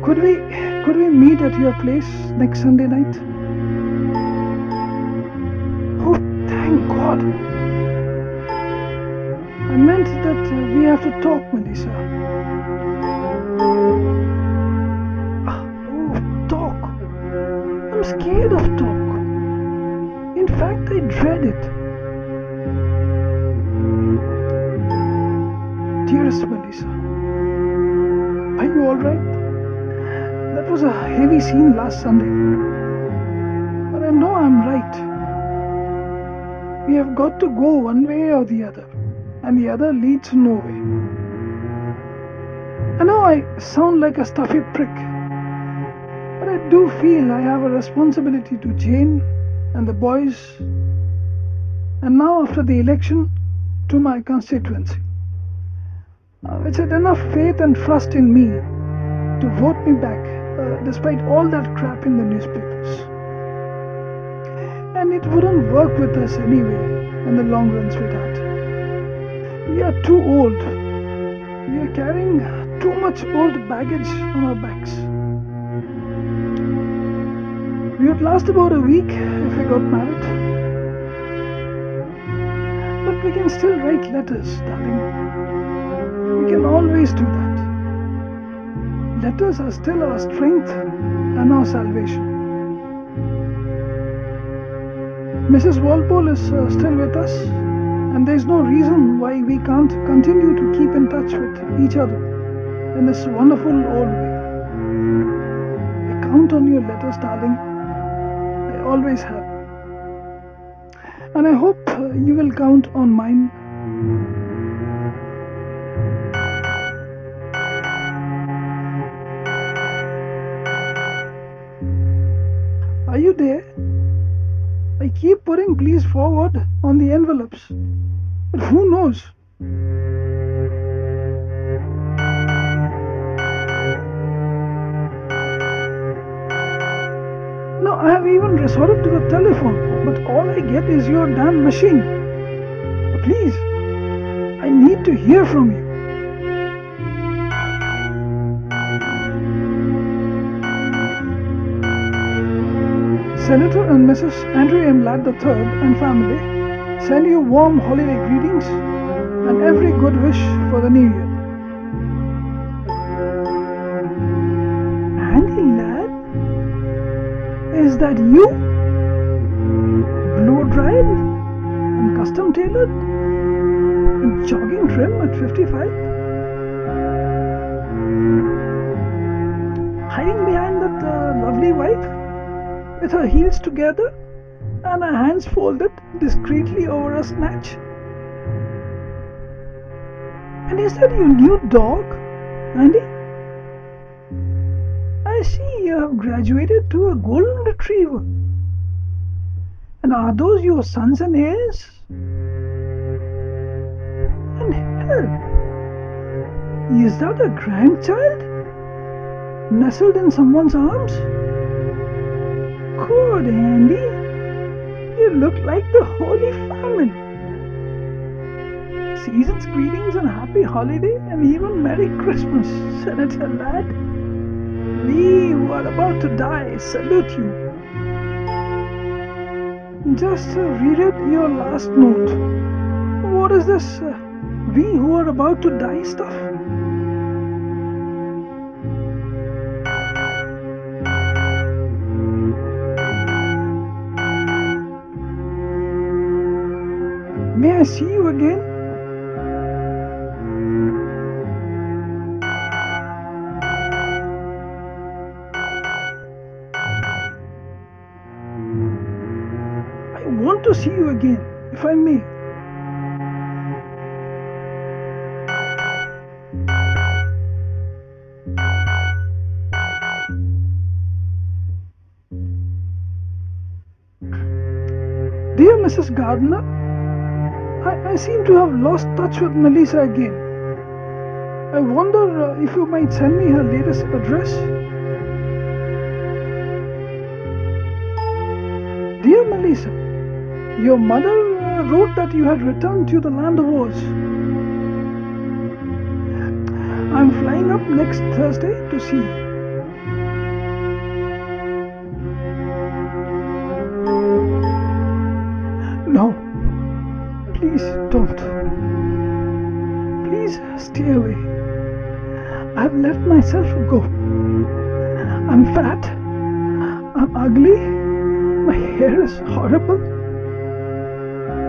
Could we meet at your place next Sunday night? Oh, thank God. I meant that we have to talk, Melissa. Oh, talk. I'm scared of talk. In fact, I dread it. Dearest Melissa, are you alright? That was a heavy scene last Sunday. But I know I'm right. We have got to go one way or the other, and the other leads nowhere. I know I sound like a stuffy prick, but I do feel I have a responsibility to Jane and the boys, and now after the election, to my constituency, which had enough faith and trust in me to vote me back despite all that crap in the newspapers. And it wouldn't work with us anyway in the long run, sweetheart. We are too old. We are carrying too much old baggage on our backs. We would last about a week if we got married. But we can still write letters, darling. We can always do that. Letters are still our strength and our salvation. Mrs. Walpole is still with us, and there is no reason why we can't continue to keep in touch with each other in this wonderful old way. I count on your letters, darling. I always have. And I hope you will count on mine. Are you there? I keep putting please forward on the envelopes, but who knows? No, I have even resorted to the telephone, but all I get is your damn machine. Please, I need to hear from you. Senator and Mrs. Andrew M. Ladd III and family send you warm holiday greetings and every good wish for the new year. Andy Ladd? Is that you? Blow-dried and custom-tailored and jogging trim at 55? Hiding behind that lovely wife? With her heels together and her hands folded discreetly over a snatch. And is that your new dog, Andy? I see you have graduated to a golden retriever. And are those your sons and heirs? And hell, is that a grandchild nestled in someone's arms? Good, Andy. You look like the Holy Family. Season's greetings and happy holiday and even Merry Christmas, Senator Ladd. We who are about to die salute you. Just reread your last note. What is this we who are about to die stuff? May I see you again? I want to see you again, if I may. Dear Mrs. Gardner, I seem to have lost touch with Melissa again. I wonder if you might send me her latest address. Dear Melissa, your mother wrote that you had returned to the land of Oz. I'm flying up next Thursday to see you. don't. Please stay away. I've let myself go. I'm fat. I'm ugly. My hair is horrible.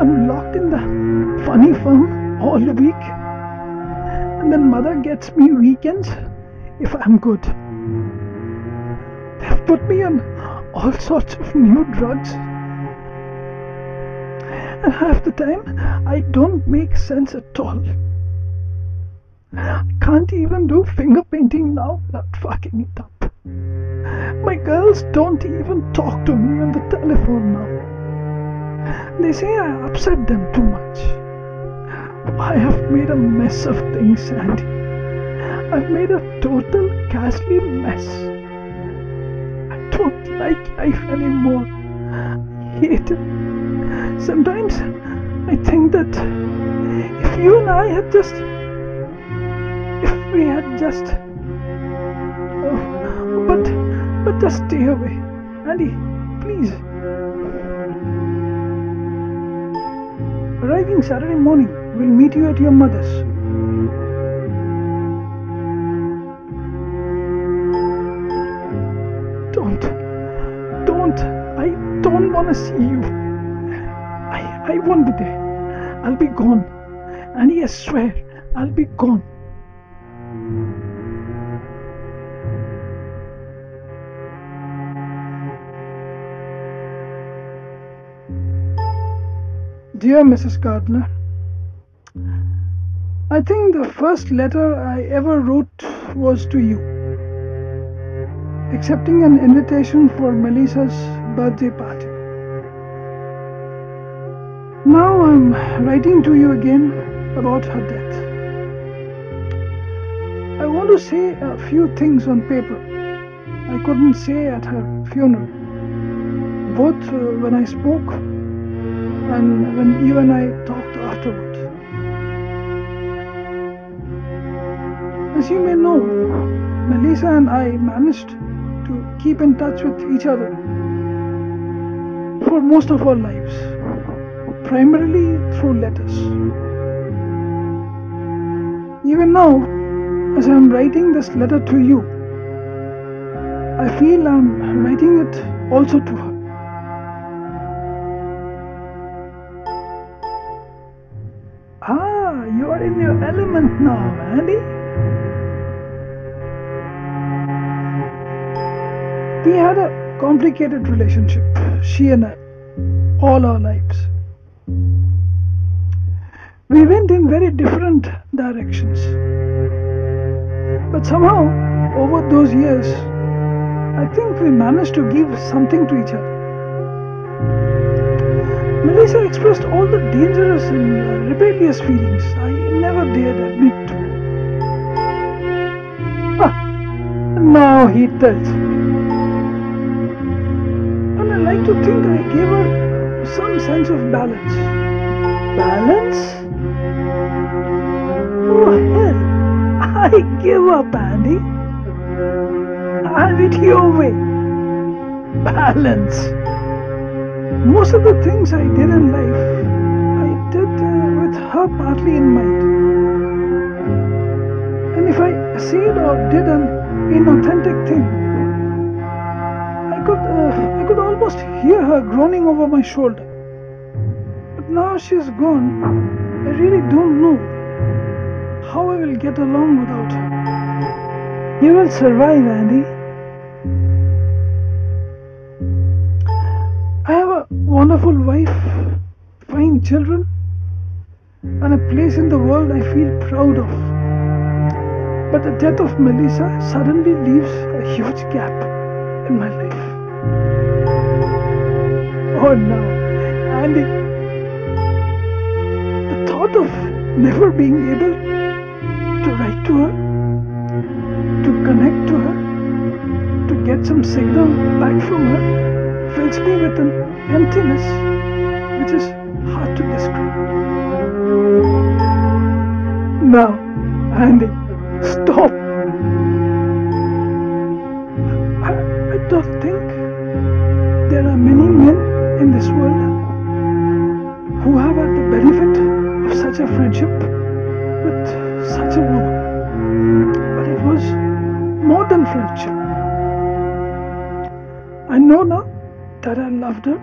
I'm locked in the funny firm all week. And then mother gets me weekends if I'm good. They've put me on all sorts of new drugs. And half the time, I don't make sense at all. I can't even do finger painting now without fucking it up. My girls don't even talk to me on the telephone now. They say I upset them too much. I have made a mess of things, Sandy. I've made a total ghastly mess. I don't like life anymore. I hate it. Sometimes I think that if you and I had just... If we had just... Oh, but just stay away. Andy, please. Arriving Saturday morning, we'll meet you at your mother's. I don't want to see you. I won't be there. I'll be gone. Andy, I swear, I'll be gone. Dear Mrs. Gardner, I think the first letter I ever wrote was to you, accepting an invitation for Melissa's birthday party. Now I'm writing to you again about her death. I want to say a few things on paper I couldn't say at her funeral, both when I spoke and when you and I talked afterwards. As you may know, Melissa and I managed to keep in touch with each other for most of our lives, primarily through letters. Even now, as I am writing this letter to you, I feel I am writing it also to her. Ah, you are in your element now, Andy. We had a complicated relationship, she and I, all our lives. We went in very different directions. But somehow, over those years, I think we managed to give something to each other. Melissa expressed all the dangerous and rebellious feelings I never dared admit to. Now he tells me. And I like to think I gave her some sense of balance. Balance? Oh hell, I give up, Andy. Have it your way. Balance. Most of the things I did in life, I did with her partly in mind. And if I said or did an inauthentic thing, I could almost hear her groaning over my shoulder. But now she's gone, I really don't know how I will get along without her. You will survive, Andy. I have a wonderful wife, fine children, and a place in the world I feel proud of. But the death of Melissa suddenly leaves a huge gap in my life. Oh no, Andy, the thought of never being able to write to her, to connect to her, to get some signal back from her, fills me with an emptiness which is hard to describe. Now, Andy, stop. I don't think there are many men in this world who have had the benefit of such a friendship with such a woman. But it was more than friendship. I know now that I loved her.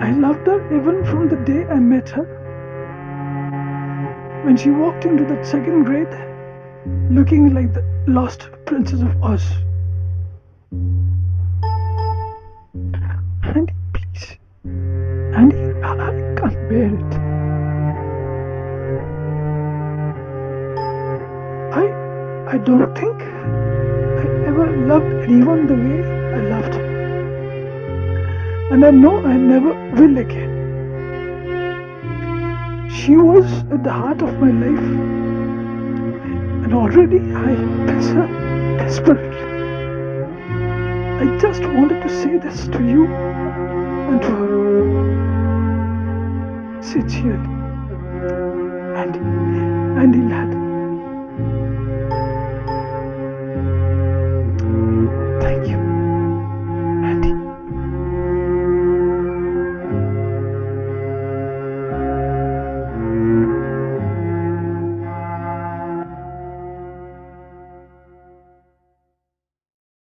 I loved her even from the day I met her. When she walked into that second grade, looking like the lost Princess of Oz. Andy, please. Andy, I can't bear it. I don't think I ever loved anyone the way I loved her. And I know I never will again. She was at the heart of my life. And already I miss her desperately. I just wanted to say this to you and to her. Sincerely. And he'll have